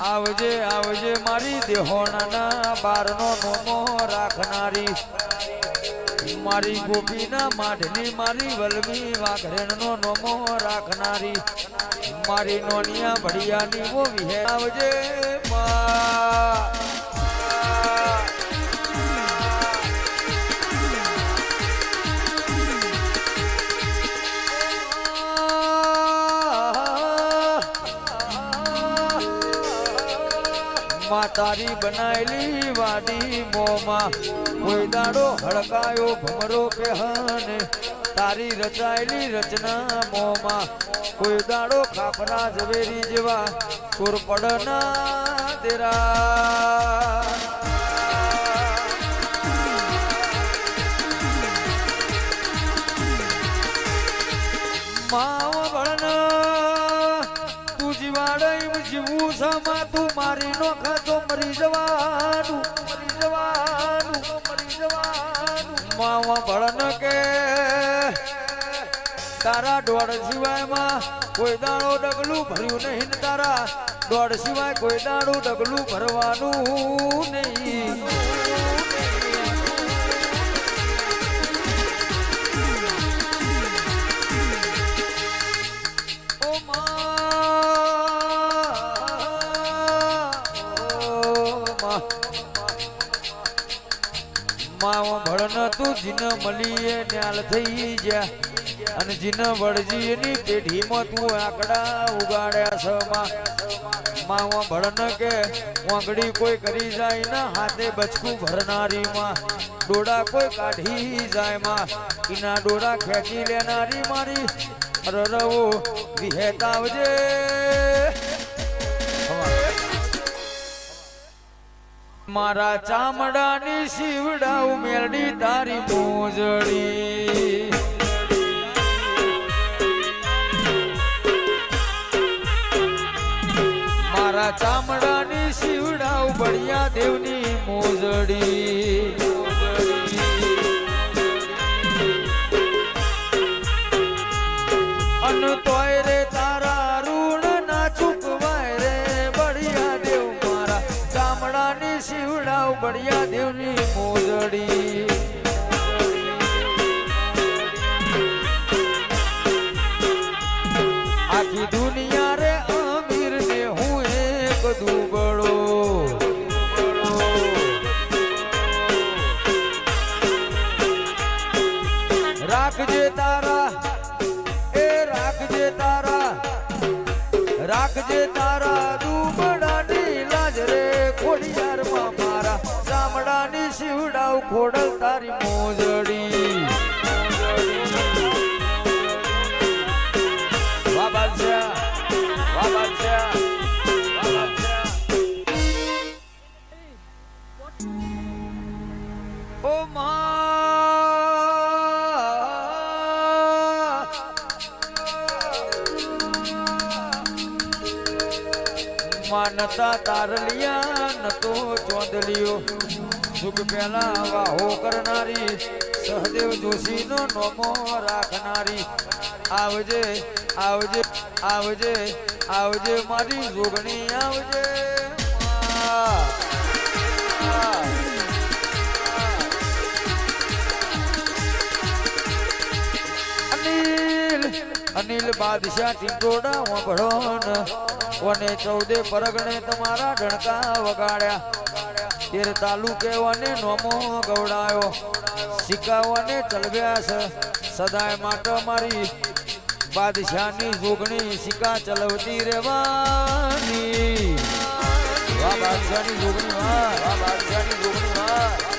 આવજે આવજે મારી દેહોણાના બારનો નોમો રાખનારી મારી ગોપીના માઢની મારી વલમી વાઘરેણનો નોમો રાખનારી મારી નોનિયા ભડિયાની વો વિહે આવજે તારી બનાયેલી વાડી મોમાં કોઈ દાડો હડકાયો ભમરો પહેને તારી રચાયેલી રચના મોમાં કોઈ દાડો ખાપરા ઝવેરી જેવા કોરપડના તેરા માવ ભળના તું જીવાડે જીવું સમા તું મારી નો ખાતો મરી જવાનું માવા ભળન કે તારા દોડ સિવાયમાં કોઈ દાડો ડગલું ભર્યું નહીં તારા દોડ સિવાય કોઈ દાડો ડગલું ભરવાનું નહીં માવ ભળન તું જીન મળીએ ન્યાલ થઈ જા અને જીન વળજી એની પેઢીમાં તું આંકડા ઉગાડ્યા સમાં માવ ભળન કે વાંગડી કોઈ કરી જાય ના હાથે બચકું ભરનારી માં ડોડા કોઈ કાઢી જાય માં એના ડોડા ખેંચી લેનારી મારી રરવો વિહેતાવજે મારા ચામડાની શિવડા ઉમેરડી તારી મોજડી મારા ચામડાની શિવડા બળિયા દેવની મોજડી અન તોય રે તારા ઋણ ના ચૂકવાય રે બળિયા દેવ મારા ચામડાની શિવડા બળિયા દેવની મોજડી આખી દુનિયા રે અમીર ને હું એક દુબળો રાખજે તારા રાખજે તારા દુબળાની લાજ રે ખોડિયાર માં મારા ચામડાની શિવડાવ ખોડલ તારી મોજડી વાહ બાદશાહ વાહ બાદશાહ વાહ બાદશાહ ઓ માનતા તારલિયા નતો ચોંદલિયો સુખ પેલા વાહો કરનારી સહદેવ જોશી નો નોમો રાખનારી આવજે આવજે આવજે આવજે મારી જોગણી આવજે અનિલ બાદશાહ ટીંટોડા વાંભળો વને 14 પરગણે તમારા ડણકા વગાડ્યા 13 તાલુકે વને નોમો ગવડાયો સિક્કાઓને ચલવ્યા છે સદાય માટે મારી બાદશાહની જોગણી સિક્કા ચલવતી રહેવાની વાહ બાદશાહની જોગણી વાહ બાદશાહની જોગણી વાહ